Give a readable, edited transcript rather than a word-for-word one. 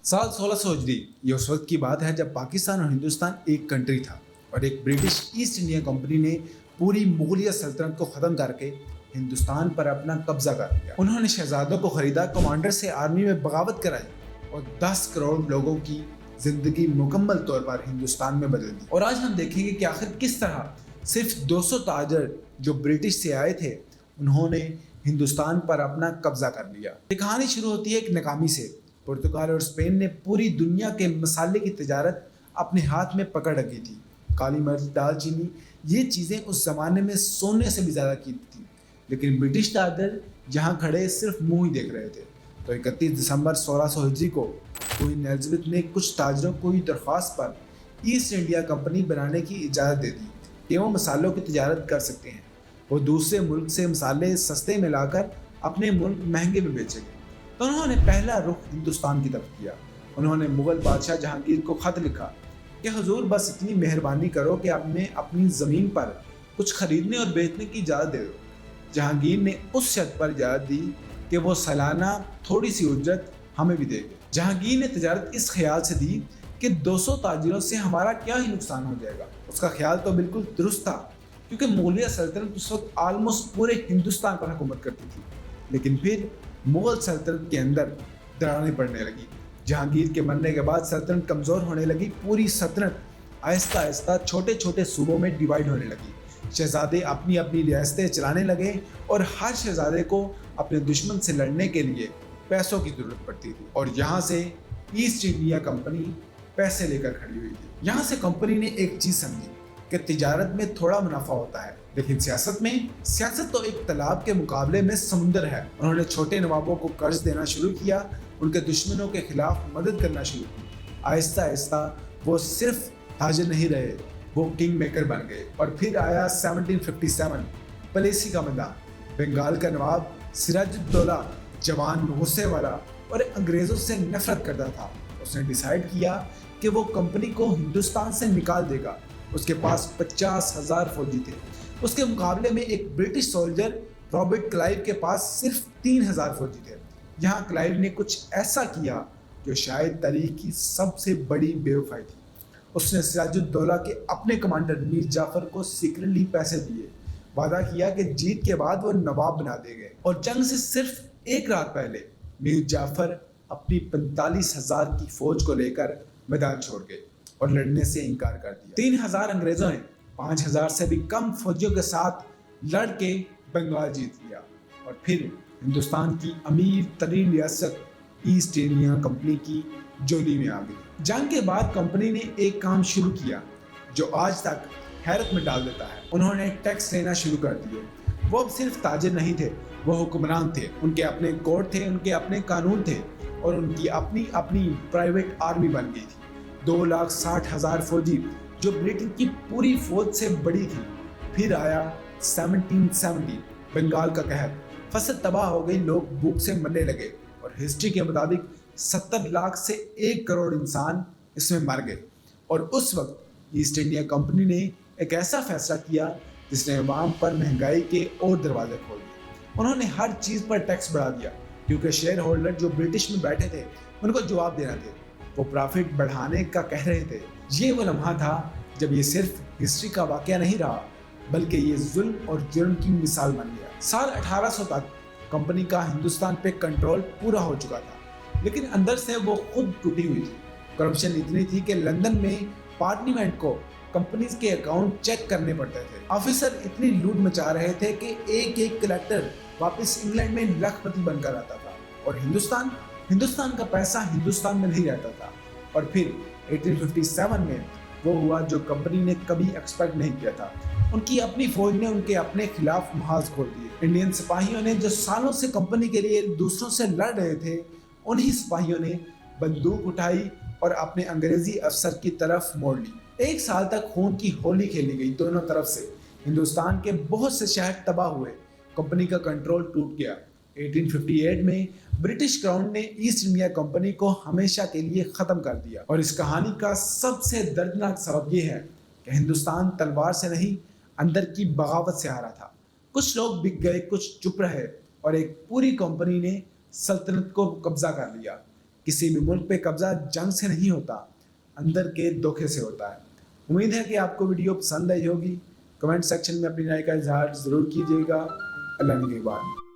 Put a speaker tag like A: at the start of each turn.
A: साल 1600 हिजरी, ये उस वक्त की बात है जब पाकिस्तान और हिंदुस्तान एक कंट्री था और एक ब्रिटिश ईस्ट इंडिया कंपनी ने पूरी मुगलिया सल्तनत को ख़त्म करके हिंदुस्तान पर अपना कब्जा कर लिया। उन्होंने शहजादों को खरीदा, कमांडर से आर्मी में बगावत कराई और 10 करोड़ लोगों की जिंदगी मुकम्मल तौर पर हिंदुस्तान में बदल दी। और आज हम देखेंगे कि आखिर किस तरह सिर्फ 200 ताजर जो ब्रिटिश से आए थे उन्होंने हिंदुस्तान पर अपना कब्जा कर लिया। ये कहानी शुरू होती है एक नाकामी से। पुर्तगाल और स्पेन ने पूरी दुनिया के मसाले की तजारत अपने हाथ में पकड़ रखी थी। काली मिर्च, दालचीनी, ये चीज़ें उस ज़माने में सोने से भी ज़्यादा कीमती थी, लेकिन ब्रिटिश ताजर जहाँ खड़े सिर्फ मुंह ही देख रहे थे। तो 31 दिसंबर 1600 हिजरी को क्वीन एलिजाबेथ ने कुछ ताजरों को ही दरख्वास्त पर ईस्ट इंडिया कंपनी बनाने की इजाज़त दे दी कि वो मसालों की तजारत कर सकते हैं। वो दूसरे मुल्क से मसाले सस्ते में लाकर अपने मुल्क महंगे में बेचेंगे। तो उन्होंने पहला रुख हिंदुस्तान की तरफ किया। उन्होंने मुगल बादशाह जहांगीर को खत लिखा कि हुजूर बस इतनी मेहरबानी करो कि हमें अपनी ज़मीन पर कुछ खरीदने और बेचने की इजाज़त दे दो। जहांगीर ने उस शर्त पर इजाज़त दी कि वो सालाना थोड़ी सी उजरत हमें भी देंगे। जहांगीर ने तजारत इस ख्याल से दी कि 200 ताजिरों से हमारा क्या ही नुकसान हो जाएगा। उसका ख्याल तो बिल्कुल दुरुस्त था, क्योंकि मुगलिया सल्तनत उस वक्त आलमोस्ट पूरे हिंदुस्तान पर हुकूमत करती थी। लेकिन फिर मुगल सल्तनत के अंदर दरारें पड़ने लगी। जहांगीर के मरने के बाद सल्तनत कमज़ोर होने लगी। पूरी सल्तनत आहिस्ता आहिस्ता छोटे छोटे सूबों में डिवाइड होने लगी। शहजादे अपनी अपनी रियासतें चलाने लगे और हर शहजादे को अपने दुश्मन से लड़ने के लिए पैसों की ज़रूरत पड़ती थी। और यहाँ से ईस्ट इंडिया कंपनी पैसे लेकर खड़ी हुई थी। यहाँ से कंपनी ने एक चीज़ समझी कि तिजारत में थोड़ा मुनाफा होता है, लेकिन सियासत तो एक तालाब के मुकाबले में समुंदर है। उन्होंने छोटे नवाबों को कर्ज देना शुरू किया, उनके दुश्मनों के खिलाफ मदद करना शुरू की। आहिस्ता आहिस्ता वो सिर्फ ताजिर नहीं रहे, वो किंग मेकर बन गए। और फिर आया 1757, प्लेसी का मैदान। बंगाल का नवाब सिराजुद्दौला जवान, गुस्से वाला और अंग्रेज़ों से नफरत करता था। उसने डिसाइड किया कि वो कंपनी को हिंदुस्तान से निकाल देगा। उसके पास 50,000 फौजी थे। उसके मुकाबले में एक ब्रिटिश सोल्जर रॉबर्ट क्लाइव के पास सिर्फ 3,000 फौजी थे। यहाँ क्लाइव ने कुछ ऐसा किया जो शायद तारीख की सबसे बड़ी बेवफाई थी। उसने सिराजुद्दौला के अपने कमांडर मीर जाफर को सीक्रेटली पैसे दिए, वादा किया कि जीत के बाद वो नवाब बना देंगे। और जंग से सिर्फ एक रात पहले मीर जाफर अपनी 45,000 की फौज को लेकर मैदान छोड़ गए और लड़ने से इनकार कर दिया। 3,000 अंग्रेजों ने 5,000 से भी कम फौजियों के साथ लड़ के बंगाल जीत लिया और फिर हिंदुस्तान की अमीर तरीन रियासत ईस्ट इंडिया कंपनी की जोली में आ गई। जंग के बाद कंपनी ने एक काम शुरू किया जो आज तक हैरत में डाल देता है। उन्होंने टैक्स लेना शुरू कर दिए। वो अब सिर्फ ताजिर नहीं थे, वो हुक्मरान थे। उनके अपने कोर्ट थे, उनके अपने कानून थे और उनकी अपनी अपनी प्राइवेट आर्मी बन गई थी। 2,60,000 फौजी जो ब्रिटेन की पूरी फौज से बड़ी थी। फिर आया 1770, बंगाल का कहर। फसल तबाह हो गई, लोग भूख से मरने लगे और हिस्ट्री के मुताबिक 70 लाख से 1 करोड़ इंसान इसमें मर गए। और उस वक्त ईस्ट इंडिया कंपनी ने एक ऐसा फैसला किया जिसने अवाम पर महंगाई के और दरवाजे खोल दिए। उन्होंने हर चीज़ पर टैक्स बढ़ा दिया, क्योंकि शेयर होल्डर जो ब्रिटिश में बैठे थे उनको जवाब देना थे। वो प्रॉफिट बढ़ाने का कह रहे थे। ये वो लम्हा था जब ये सिर्फ हिस्ट्री का वाक़या नहीं रहा, बल्कि ये जुल्म और जुर्म की मिसाल बन गया। साल 1800 तक कंपनी का हिंदुस्तान पे कंट्रोल पूरा हो चुका था, लेकिन अंदर से वो खुद टूटी हुई थी। करप्शन इतनी थी कि लंदन में पार्लियामेंट को कंपनीज के अकाउंट चेक करने पड़ते थे। ऑफिसर इतनी लूट मचा रहे थे कि एक एक कलेक्टर वापस इंग्लैंड में लखपति बनकर आता था और हिंदुस्तान का पैसा हिंदुस्तान में नहीं रहता था। और फिर 1857 में वो हुआ जो कंपनी ने कभी एक्सपेक्ट नहीं किया था। उनकी अपनी फौज ने उनके अपने खिलाफ महाज खोल दिए। इंडियन सिपाहियों ने जो सालों से कंपनी के लिए दूसरों से लड़ रहे थे, उन्हीं सिपाहियों ने बंदूक उठाई और अपने अंग्रेजी अफसर की तरफ मोड़ ली। एक साल तक खून की होली खेली गई दोनों तरफ से। हिंदुस्तान के बहुत से शहर तबाह हुए, कंपनी का कंट्रोल टूट गया। 1858 में ब्रिटिश क्राउन ने ईस्ट इंडिया कंपनी को हमेशा के लिए ख़त्म कर दिया। और इस कहानी का सबसे दर्दनाक सबब यह है कि हिंदुस्तान तलवार से नहीं, अंदर की बगावत से हारा था। कुछ लोग बिक गए, कुछ चुप रहे और एक पूरी कंपनी ने सल्तनत को कब्जा कर लिया। کسی بھی ملک پہ قبضہ جنگ سے نہیں ہوتا، اندر کے دھوکے سے ہوتا ہے۔ امید ہے کہ آپ کو ویڈیو پسند آئی ہوگی۔ کمنٹ سیکشن میں اپنی رائے کا اظہار ضرور کیجیے گا۔ اللہ نگہبان۔